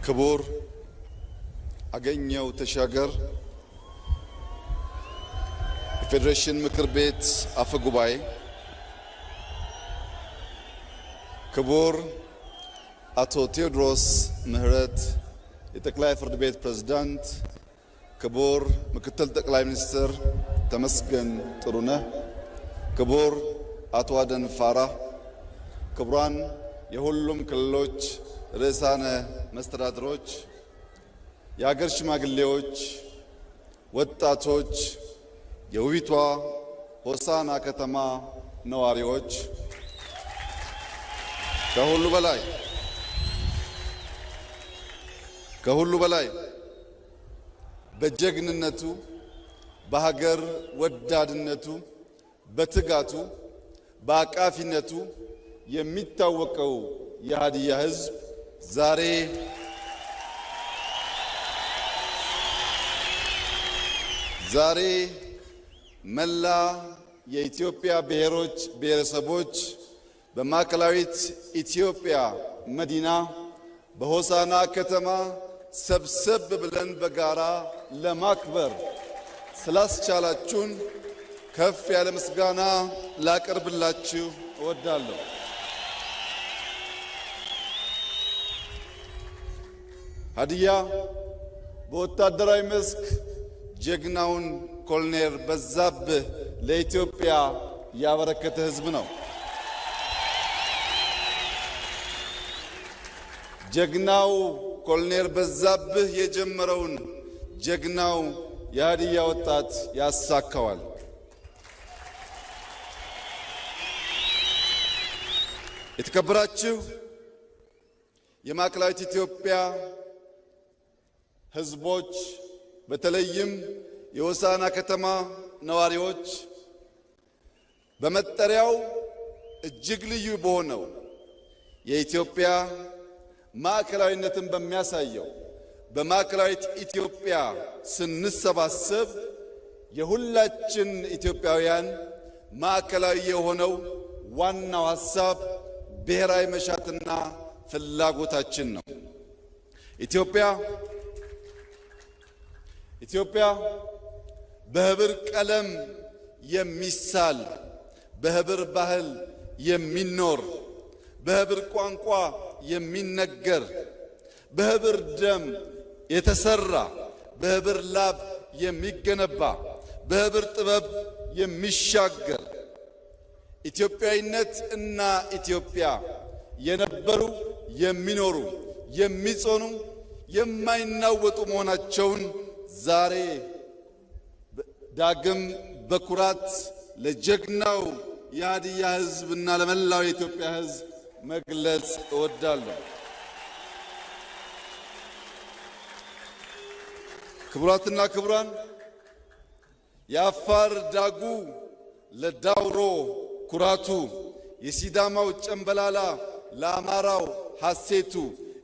ክቡር አገኘው ተሻገር የፌዴሬሽን ምክር ቤት አፈ ጉባኤ፣ ክቡር አቶ ቴዎድሮስ ምህረት የጠቅላይ ፍርድ ቤት ፕሬዝዳንት፣ ክቡር ምክትል ጠቅላይ ሚኒስትር ተመስገን ጥሩነህ፣ ክቡር አቶ አደን ፋራ፣ ክቡራን የሁሉም ክልሎች ርዕሳነ መስተዳድሮች፣ የሀገር ሽማግሌዎች፣ ወጣቶች፣ የውቢቷ ሆሳና ከተማ ነዋሪዎች፣ ከሁሉ በላይ በጀግንነቱ፣ በሀገር ወዳድነቱ፣ በትጋቱ፣ በአቃፊነቱ የሚታወቀው የሀዲያ ሕዝብ ዛሬ መላ የኢትዮጵያ ብሔሮች ብሔረሰቦች በማዕከላዊት ኢትዮጵያ መዲና በሆሳና ከተማ ሰብሰብ ብለን በጋራ ለማክበር ስላስቻላችሁን ከፍ ያለ ምስጋና ላቀርብላችሁ እወዳለሁ። ሀዲያ በወታደራዊ መስክ ጀግናውን ኮሎኔል በዛብህ ለኢትዮጵያ ያበረከተ ሕዝብ ነው። ጀግናው ኮሎኔል በዛብህ የጀመረውን ጀግናው የሀዲያ ወጣት ያሳካዋል። የተከበራችሁ የማዕከላዊት ኢትዮጵያ ሕዝቦች፣ በተለይም የሆሳና ከተማ ነዋሪዎች በመጠሪያው እጅግ ልዩ በሆነው የኢትዮጵያ ማዕከላዊነትን በሚያሳየው በማዕከላዊት ኢትዮጵያ ስንሰባሰብ የሁላችን ኢትዮጵያውያን ማዕከላዊ የሆነው ዋናው ሐሳብ ብሔራዊ መሻትና ፍላጎታችን ነው። ኢትዮጵያ በህብር ቀለም የሚሳል፣ በህብር ባህል የሚኖር፣ በህብር ቋንቋ የሚነገር፣ በህብር ደም የተሰራ፣ በህብር ላብ የሚገነባ፣ በህብር ጥበብ የሚሻገር ኢትዮጵያዊነት እና ኢትዮጵያ የነበሩ የሚኖሩ የሚጾኑ የማይናወጡ መሆናቸውን ዛሬ ዳግም በኩራት ለጀግናው የሀዲያ ሕዝብ እና ለመላው የኢትዮጵያ ሕዝብ መግለጽ እወዳለሁ። ክቡራትና ክቡራን፣ የአፋር ዳጉ ለዳውሮ ኩራቱ፣ የሲዳማው ጨምበላላ ለአማራው ሐሴቱ፣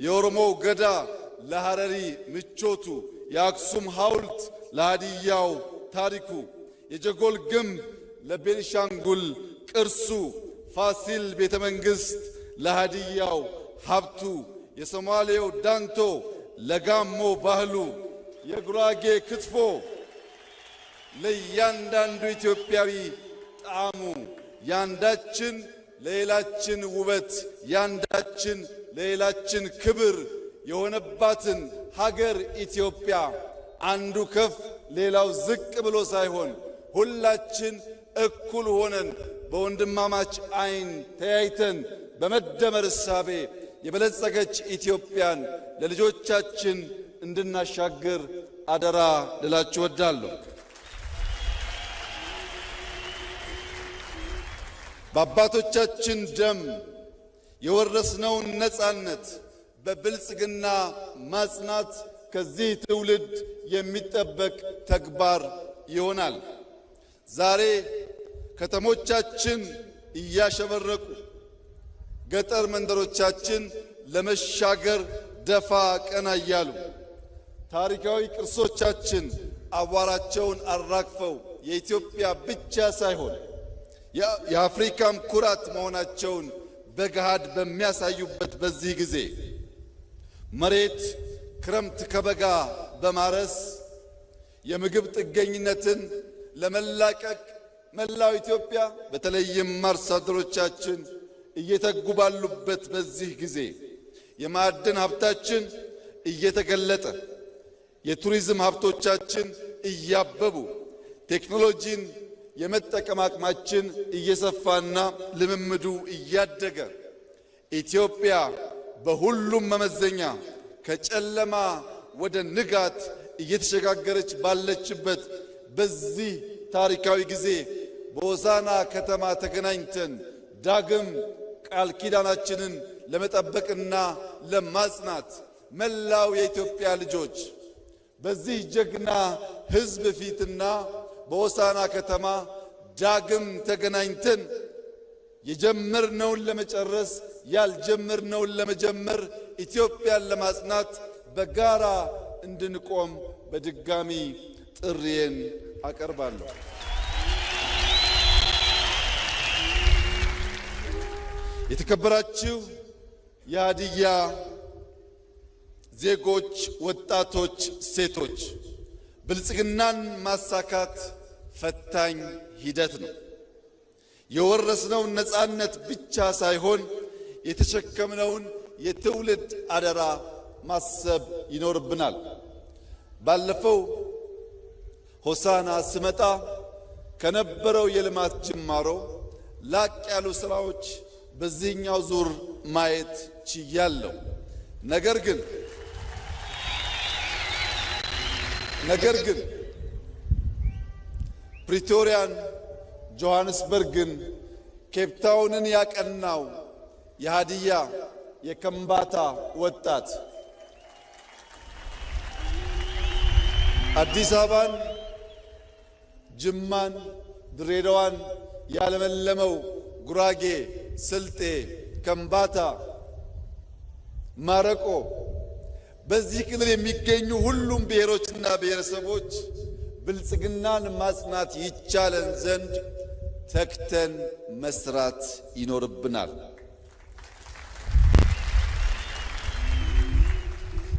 የኦሮሞው ገዳ ለሐረሪ ምቾቱ፣ የአክሱም ሐውልት ለሀዲያው ታሪኩ፣ የጀጎል ግንብ ለቤንሻንጉል ቅርሱ፣ ፋሲል ቤተ መንግሥት ለሀዲያው ሀብቱ፣ የሶማሌው ዳንቶ ለጋሞ ባህሉ፣ የጉራጌ ክትፎ ለእያንዳንዱ ኢትዮጵያዊ ጣዕሙ፣ ያንዳችን ለሌላችን ውበት፣ ያንዳችን ለሌላችን ክብር የሆነባትን ሀገር ኢትዮጵያ አንዱ ከፍ ሌላው ዝቅ ብሎ ሳይሆን ሁላችን እኩል ሆነን በወንድማማች ዓይን ተያይተን በመደመር እሳቤ የበለጸገች ኢትዮጵያን ለልጆቻችን እንድናሻግር አደራ ልላችሁ እወዳለሁ። በአባቶቻችን ደም የወረስነውን ነጻነት በብልጽግና ማጽናት ከዚህ ትውልድ የሚጠበቅ ተግባር ይሆናል። ዛሬ ከተሞቻችን እያሸበረቁ ገጠር መንደሮቻችን ለመሻገር ደፋ ቀና እያሉ ታሪካዊ ቅርሶቻችን አቧራቸውን አራግፈው የኢትዮጵያ ብቻ ሳይሆን የአፍሪካም ኩራት መሆናቸውን በገሃድ በሚያሳዩበት በዚህ ጊዜ መሬት ክረምት ከበጋ በማረስ የምግብ ጥገኝነትን ለመላቀቅ መላው ኢትዮጵያ በተለይም አርሶ አደሮቻችን እየተጉ ባሉበት በዚህ ጊዜ የማዕድን ሀብታችን እየተገለጠ የቱሪዝም ሀብቶቻችን እያበቡ ቴክኖሎጂን የመጠቀም አቅማችን እየሰፋና ልምምዱ እያደገ ኢትዮጵያ በሁሉም መመዘኛ ከጨለማ ወደ ንጋት እየተሸጋገረች ባለችበት በዚህ ታሪካዊ ጊዜ በሆሳዕና ከተማ ተገናኝተን ዳግም ቃል ኪዳናችንን ለመጠበቅና ለማጽናት መላው የኢትዮጵያ ልጆች በዚህ ጀግና ሕዝብ ፊትና በሆሳዕና ከተማ ዳግም ተገናኝተን የጀመርነውን ለመጨረስ ያልጀመርነውን ለመጀመር ኢትዮጵያን ለማጽናት በጋራ እንድንቆም በድጋሚ ጥሪዬን አቀርባለሁ። የተከበራችሁ የሀዲያ ዜጎች፣ ወጣቶች፣ ሴቶች፣ ብልጽግናን ማሳካት ፈታኝ ሂደት ነው። የወረስነውን ነፃነት ብቻ ሳይሆን የተሸከምነውን የትውልድ አደራ ማሰብ ይኖርብናል። ባለፈው ሆሳዕና ስመጣ ከነበረው የልማት ጅማሮ ላቅ ያሉ ስራዎች በዚህኛው ዙር ማየት ችያለሁ። ነገር ግን ፕሪቶሪያን፣ ጆሐንስበርግን፣ ኬፕታውንን ያቀናው የሀዲያ የከምባታ ወጣት አዲስ አበባን፣ ጅማን፣ ድሬዳዋን ያለመለመው ጉራጌ፣ ስልጤ፣ ከምባታ፣ ማረቆ በዚህ ክልል የሚገኙ ሁሉም ብሔሮችና ብሔረሰቦች ብልጽግናን ማጽናት ይቻለን ዘንድ ተግተን መስራት ይኖርብናል።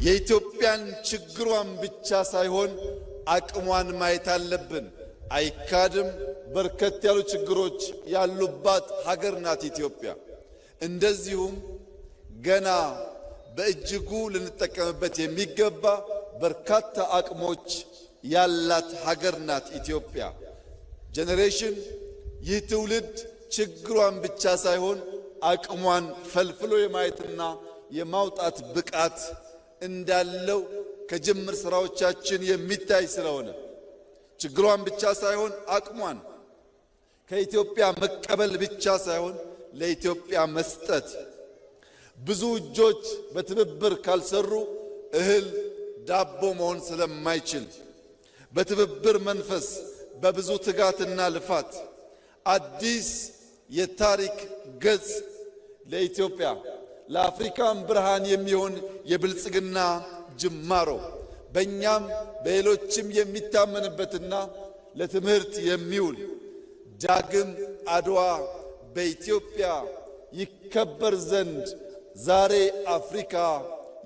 የኢትዮጵያን ችግሯን ብቻ ሳይሆን አቅሟን ማየት አለብን። አይካድም፣ በርከት ያሉ ችግሮች ያሉባት ሀገር ናት ኢትዮጵያ። እንደዚሁም ገና በእጅጉ ልንጠቀምበት የሚገባ በርካታ አቅሞች ያላት ሀገር ናት ኢትዮጵያ። ጄኔሬሽን ይህ ትውልድ ችግሯን ብቻ ሳይሆን አቅሟን ፈልፍሎ የማየትና የማውጣት ብቃት እንዳለው ከጅምር ስራዎቻችን የሚታይ ስለሆነ ችግሯን ብቻ ሳይሆን አቅሟን ከኢትዮጵያ መቀበል ብቻ ሳይሆን ለኢትዮጵያ መስጠት። ብዙ እጆች በትብብር ካልሰሩ እህል ዳቦ መሆን ስለማይችል በትብብር መንፈስ በብዙ ትጋትና ልፋት አዲስ የታሪክ ገጽ ለኢትዮጵያ ለአፍሪካም ብርሃን የሚሆን የብልጽግና ጅማሮ በእኛም በሌሎችም የሚታመንበትና ለትምህርት የሚውል ዳግም አድዋ በኢትዮጵያ ይከበር ዘንድ ዛሬ አፍሪካ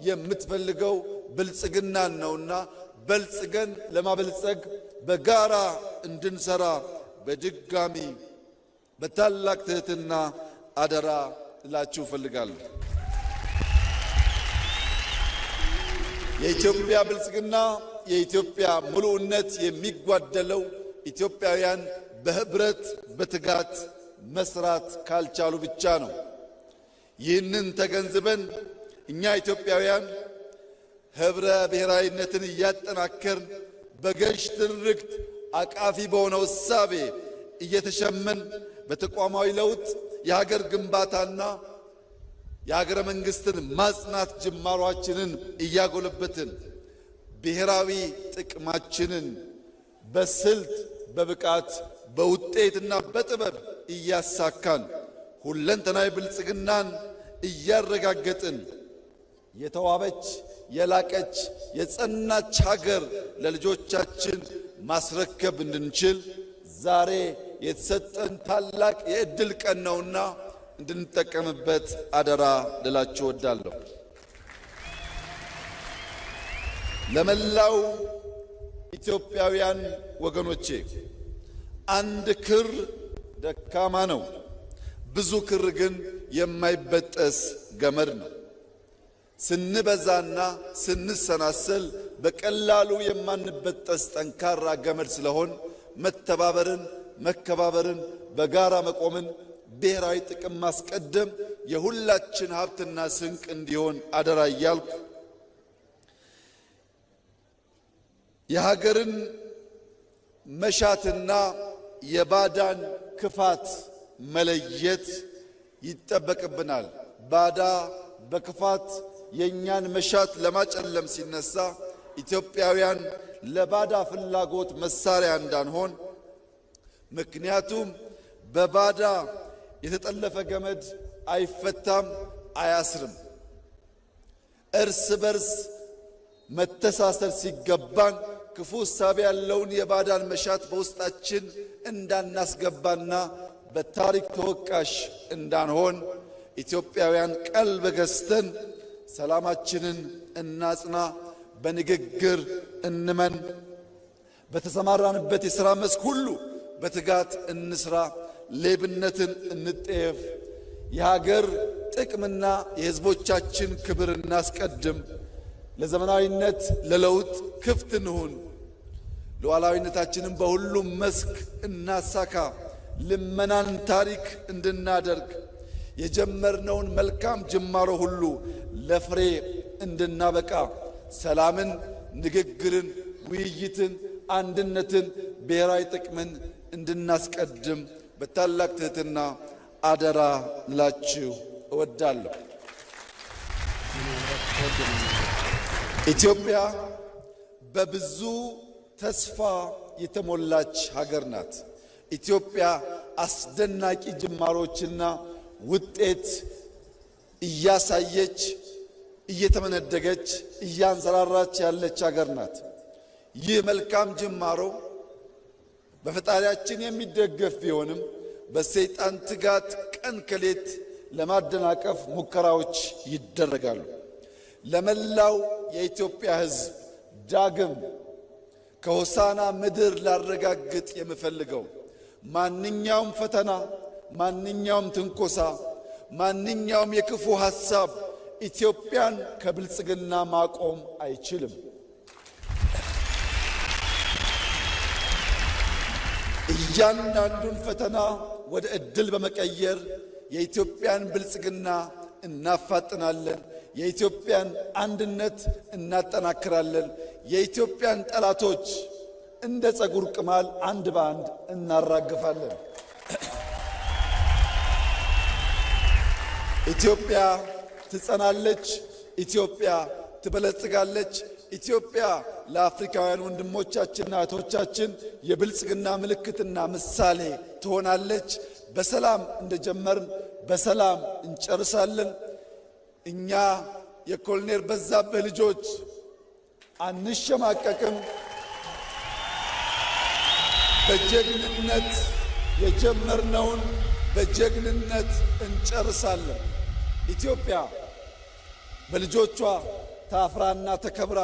የምትፈልገው ብልጽግናን ነውና በልጽገን ለማበልጸግ በጋራ እንድንሰራ በድጋሚ በታላቅ ትህትና አደራ እላችሁ እፈልጋለሁ። የኢትዮጵያ ብልጽግና የኢትዮጵያ ሙሉነት የሚጓደለው ኢትዮጵያውያን በህብረት በትጋት መስራት ካልቻሉ ብቻ ነው። ይህንን ተገንዝበን እኛ ኢትዮጵያውያን ህብረ ብሔራዊነትን እያጠናከርን በገዥ ትርክት አቃፊ በሆነው እሳቤ እየተሸመን በተቋማዊ ለውጥ የሀገር ግንባታና የሀገረ መንግስትን ማጽናት ጅማሯችንን እያጎለበትን ብሔራዊ ጥቅማችንን በስልት በብቃት በውጤትና በጥበብ እያሳካን ሁለንተናዊ ብልጽግናን እያረጋገጥን የተዋበች የላቀች የጸናች ሀገር ለልጆቻችን ማስረከብ እንድንችል ዛሬ የተሰጠን ታላቅ የዕድል ቀን ነውና እንድንጠቀምበት አደራ ልላችሁ እወዳለሁ። ለመላው ኢትዮጵያውያን ወገኖቼ አንድ ክር ደካማ ነው፣ ብዙ ክር ግን የማይበጠስ ገመድ ነው። ስንበዛና ስንሰናሰል በቀላሉ የማንበጠስ ጠንካራ ገመድ ስለሆን መተባበርን፣ መከባበርን፣ በጋራ መቆምን፣ ብሔራዊ ጥቅም ማስቀደም የሁላችን ሀብትና ስንቅ እንዲሆን አደራ እያልኩ የሀገርን መሻትና የባዳን ክፋት መለየት ይጠበቅብናል። ባዳ በክፋት የእኛን መሻት ለማጨለም ሲነሳ ኢትዮጵያውያን ለባዳ ፍላጎት መሳሪያ እንዳንሆን። ምክንያቱም በባዳ የተጠለፈ ገመድ አይፈታም፣ አያስርም። እርስ በርስ መተሳሰር ሲገባን ክፉ እሳቤ ያለውን የባዳን መሻት በውስጣችን እንዳናስገባና በታሪክ ተወቃሽ እንዳንሆን ኢትዮጵያውያን ቀልብ ገዝተን ሰላማችንን እናጽና፣ በንግግር እንመን፣ በተሰማራንበት የሥራ መስክ ሁሉ በትጋት እንስራ፣ ሌብነትን እንጠየፍ፣ የሀገር ጥቅምና የሕዝቦቻችን ክብር እናስቀድም፣ ለዘመናዊነት ለለውጥ ክፍት እንሁን፣ ሉዓላዊነታችንን በሁሉም መስክ እናሳካ፣ ልመናን ታሪክ እንድናደርግ የጀመርነውን መልካም ጅማሮ ሁሉ ለፍሬ እንድናበቃ ሰላምን፣ ንግግርን፣ ውይይትን፣ አንድነትን፣ ብሔራዊ ጥቅምን እንድናስቀድም በታላቅ ትሕትና አደራ ላችሁ እወዳለሁ። ኢትዮጵያ በብዙ ተስፋ የተሞላች ሀገር ናት። ኢትዮጵያ አስደናቂ ጅማሮችና ውጤት እያሳየች እየተመነደገች እያንሰራራች ያለች ሀገር ናት። ይህ መልካም ጅማሮ በፈጣሪያችን የሚደገፍ ቢሆንም በሰይጣን ትጋት ቀን ከሌት ለማደናቀፍ ሙከራዎች ይደረጋሉ። ለመላው የኢትዮጵያ ሕዝብ ዳግም ከሆሳና ምድር ላረጋግጥ የምፈልገው ማንኛውም ፈተና፣ ማንኛውም ትንኮሳ፣ ማንኛውም የክፉ ሐሳብ ኢትዮጵያን ከብልጽግና ማቆም አይችልም። እያንዳንዱን ፈተና ወደ ዕድል በመቀየር የኢትዮጵያን ብልጽግና እናፋጥናለን። የኢትዮጵያን አንድነት እናጠናክራለን። የኢትዮጵያን ጠላቶች እንደ ፀጉር ቅማል አንድ በአንድ እናራግፋለን። ኢትዮጵያ ትጸናለች። ኢትዮጵያ ትበለጽጋለች። ኢትዮጵያ ለአፍሪካውያን ወንድሞቻችንና እህቶቻችን የብልጽግና ምልክትና ምሳሌ ትሆናለች። በሰላም እንደጀመርን በሰላም እንጨርሳለን። እኛ የኮሎኔል በዛብህ ልጆች አንሸማቀቅም። በጀግንነት የጀመርነውን በጀግንነት እንጨርሳለን። ኢትዮጵያ በልጆቿ ታፍራና ተከብራ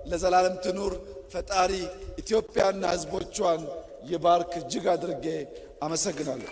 ለዘላለም ትኑር። ፈጣሪ ኢትዮጵያና ሕዝቦቿን ይባርክ። እጅግ አድርጌ አመሰግናለሁ።